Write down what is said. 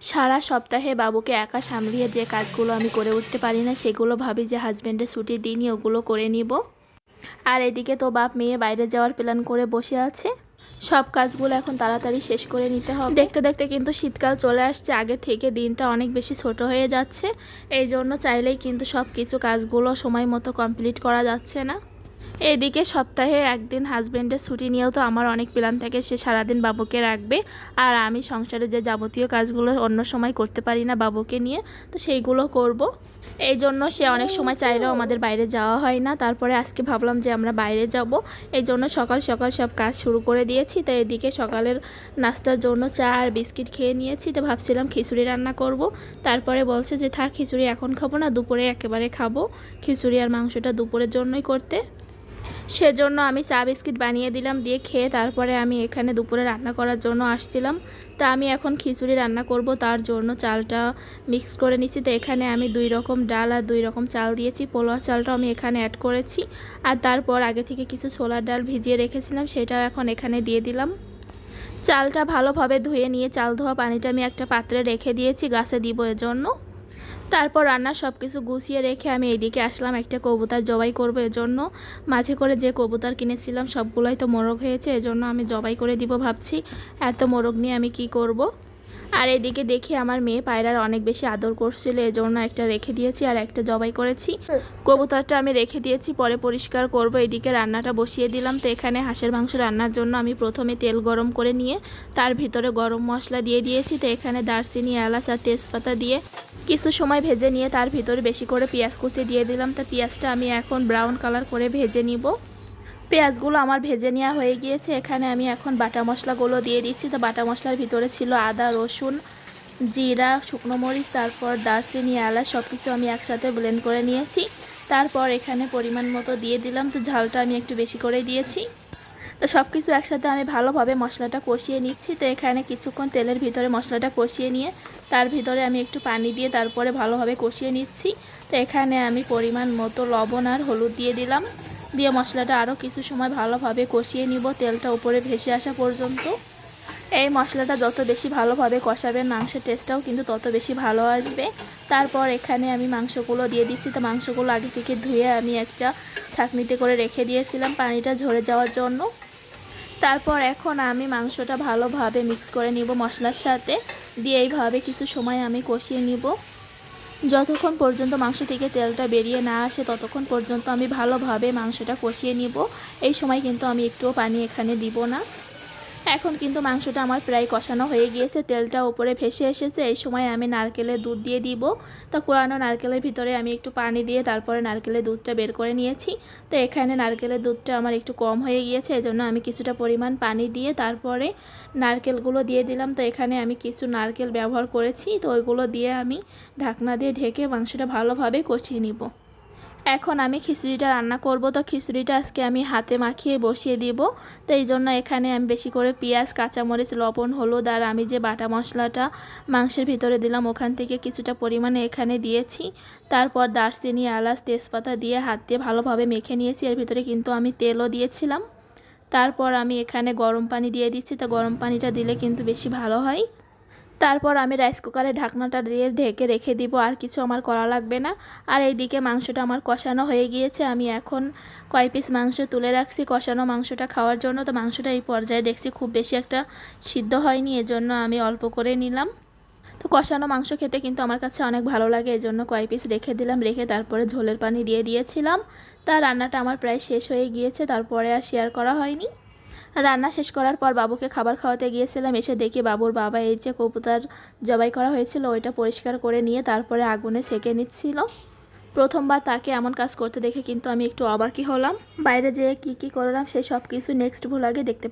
সারা সপ্তাহে বাবুকে একা সামলিয়ে যে কাজগুলো আমি করে উঠতে পারি না, সেগুলো ভাবি যে হাজব্যান্ডের ছুটির দিনই ওগুলো করে নিব। আর এদিকে তো বাপ মেয়ে বাইরে যাওয়ার প্ল্যান করে বসে আছে। সব কাজগুলো এখন তাড়াতাড়ি শেষ করে নিতে হবে। দেখতে দেখতে কিন্তু শীতকাল চলে আসছে, আগে থেকে দিনটা অনেক বেশি ছোট হয়ে যাচ্ছে। এই জন্য চাইলেই কিন্তু সব কিছু কাজগুলো সময় মতো কমপ্লিট করা যাচ্ছে না। এদিকে সপ্তাহে একদিন হাজব্যান্ডের ছুটি নিয়েও তো আমার অনেক প্ল্যান থাকে, সে সারাদিন বাবুকে রাখবে। আর আমি সংসারে যে যাবতীয় কাজগুলো অন্য সময় করতে পারি না বাবুকে নিয়ে, তো সেইগুলো করব। এই জন্য সে অনেক সময় চাইলেও আমাদের বাইরে যাওয়া হয় না। তারপরে আজকে ভাবলাম যে আমরা বাইরে যাব, এই জন্য সকাল সকাল সব কাজ শুরু করে দিয়েছি। তো এদিকে সকালের নাস্তার জন্য চা আর বিস্কিট খেয়ে নিয়েছি। তো ভাবছিলাম খিচুড়ি রান্না করব। তারপরে বলছে যে থাক, খিচুড়ি এখন খাবো না, দুপুরে একেবারে খাবো। খিচুড়ি আর মাংসটা দুপুরের জন্যই করতে। সেজন্য আমি চা বিস্কিট বানিয়ে দিলাম, দিয়ে খেয়ে তারপরে আমি এখানে দুপুরে রান্না করার জন্য আসছিলাম। তা আমি এখন খিচুড়ি রান্না করব, তার জন্য চালটা মিক্স করে নিচ্ছি। তো এখানে আমি 2 রকম ডাল আর 2 রকম চাল দিয়েছি। পোলোয়া চালটাও আমি এখানে অ্যাড করেছি। আর তারপর আগে থেকে কিছু ছোলার ডাল ভিজিয়ে রেখেছিলাম, সেটাও এখন এখানে দিয়ে দিলাম। চালটা ভালোভাবে ধুয়ে নিয়ে চাল ধোয়া পানিটা আমি একটা পাত্রে রেখে দিয়েছি, গাছে দিব এজন্য। তারপর রান্নার সব কিছু গুছিয়ে রেখে আমি এইদিকে আসলাম, একটা কবুতর জবাই করব। এজন্য মাঝে করে যে কবুতর কিনেছিলাম সবগুলোই তো মোরগ হয়েছে, এজন্য আমি জবাই করে দিব ভাবছি। এত মোরগ নিয়ে আমি কি করব। আর এদিকে দেখি আমার মেয়ে পায়রার অনেক বেশি আদর করছিল, এজন্য একটা রেখে দিয়েছি আর একটা জবাই করেছি। কবুতরটা আমি রেখে দিয়েছি, পরে পরিষ্কার করব। এদিকে রান্নাটা বসিয়ে দিলাম। তো এখানে হাঁসের মাংস রান্নার জন্য আমি প্রথমে তেল গরম করে নিয়ে তার ভিতরে গরম মশলা দিয়ে দিয়েছি। তো এখানে দারচিনি, এলাচ আর তেজপাতা দিয়ে কিছু সময় ভেজে নিয়ে তার ভিতরে বেশি করে পেঁয়াজ কুচি দিয়ে দিলাম। তো পেঁয়াজটা আমি এখন ব্রাউন কালার করে ভেজে নিব। পেঁয়াজগুলো আমার ভেজে নেওয়া হয়ে গিয়েছে। এখানে আমি এখন বাটা মশলাগুলো দিয়ে দিচ্ছি। তো বাটা মশলার ভিতরে ছিল আদা, রসুন, জিরা, শুকনো মরিচ, তারপর দারচিনি, এলাচ সব কিছু আমি একসাথে ব্লেন্ড করে নিয়েছি। তারপর এখানে পরিমাণ মতো দিয়ে দিলাম। তো ঝালটা আমি একটু বেশি করে দিয়েছি। তো সব কিছু একসাথে আমি ভালোভাবে মশলাটা কষিয়ে নিচ্ছি। তো এখানে কিছুক্ষণ তেলের ভিতরে মশলাটা কষিয়ে নিয়ে তার ভিতরে আমি একটু পানি দিয়ে তারপরে ভালোভাবে কষিয়ে নিচ্ছি। তো এখানে আমি পরিমাণ মতো লবণ আর হলুদ দিয়ে দিলাম, দিয়ে মশলাটা আরও কিছু সময় ভালোভাবে কষিয়ে নিব, তেলটা উপরে ভেসে আসা পর্যন্ত। এই মশলাটা যত বেশি ভালোভাবে কষাবেন মাংসের টেস্টটাও কিন্তু তত বেশি ভালো আসবে। তারপর এখানে আমি মাংসগুলো দিয়ে দিচ্ছি। তো মাংসগুলো আগে থেকে ধুয়ে আমি একটা ছাঁকনিতে করে রেখে দিয়েছিলাম পানিটা ঝরে যাওয়ার জন্য। তারপর এখন আমি মাংসটা ভালোভাবে মিক্স করে নিব মশলার সাথে, দিয়ে এইভাবে কিছু সময় আমি কষিয়ে নিব। যতক্ষণ পর্যন্ত মাংস থেকে তেলটা বেরিয়ে না আসে ততক্ষণ পর্যন্ত আমি ভালোভাবে মাংসটা কষিয়ে নিব। এই সময় কিন্তু আমি একটুও পানি এখানে দিব না। এখন কিন্তু মাংসটা আমার প্রায় কষানো হয়ে গিয়েছে, তেলটা উপরে ভেসে এসেছে। এই সময় আমি নারকেলের দুধ দিয়ে দিব। তো কোরানো নারকেলের ভিতরে আমি একটু পানি দিয়ে তারপরে নারকেলের দুধটা বের করে নিয়েছি। তো এখানে নারকেলের দুধটা আমার একটু কম হয়ে গিয়েছে, এজন্য আমি কিছুটা পরিমাণ পানি দিয়ে তারপরে নারকেলগুলো দিয়ে দিলাম। তো এখানে আমি কিছু নারকেল ব্যবহার করেছি, তো ওইগুলো দিয়ে আমি ঢাকনা দিয়ে ঢেকে মাংসটা ভালোভাবে কষিয়ে নিব। এখন আমি খিচুড়িটা রান্না করব। তো খিচুড়িটা আজকে আমি হাতে মাখিয়ে বসিয়ে দিব। তো এই জন্য এখানে আমি বেশি করে পেঁয়াজ, কাঁচামরিচ, লবণ, হলুদ আর আমি যে বাটা মশলাটা মাংসের ভিতরে দিলাম ওখান থেকে কিছুটা পরিমাণে এখানে দিয়েছি। তারপর দারচিনি, এলাচ, তেজপাতা দিয়ে হাত দিয়ে ভালোভাবে মেখে নিয়েছি। এর ভিতরে কিন্তু আমি তেলও দিয়েছিলাম। তারপর আমি এখানে গরম পানি দিয়ে দিচ্ছি। তো গরম পানিটা দিলে কিন্তু বেশি ভালো হয়। তারপর আমি রাইস কুকারে ঢাকনাটা দিয়ে ঢেকে রেখে দিব, আর কিছু আমার করা লাগবে না। আর এইদিকে মাংসটা আমার কষানো হয়ে গিয়েছে। আমি এখন কয় পিস মাংস তুলে রাখছি কষানো মাংসটা খাওয়ার জন্য। তো মাংসটা এই পর্যায়ে দেখছি খুব বেশি একটা সিদ্ধ হয়নি, এজন্য আমি অল্প করে নিলাম। তো কষানো মাংস খেতে কিন্তু আমার কাছে অনেক ভালো লাগে, এজন্য কয় পিস রেখে দিলাম। রেখে তারপরে ঝোলের পানি দিয়ে দিয়েছিলাম। তার রান্নাটা আমার প্রায় শেষ হয়ে গিয়েছে, তারপরে আর শেয়ার করা হয়নি। রান্না শেষ করার পর বাবুকে খাবার খাওয়াতে গিয়েছিলাম, এসে দেখি বাবুর বাবা এই যে কবুতর জবাই করা হয়েছিল ওইটা পরিষ্কার করে নিয়ে তারপরে আগুনে সেঁকে নিচ্ছিল। প্রথমবার তাকে এমন কাজ করতে দেখে কিন্তু আমি একটু অবাকই হলাম। বাইরে যেয়ে কি করলাম সেই সব কিছু নেক্সট ভ্লগে দেখতে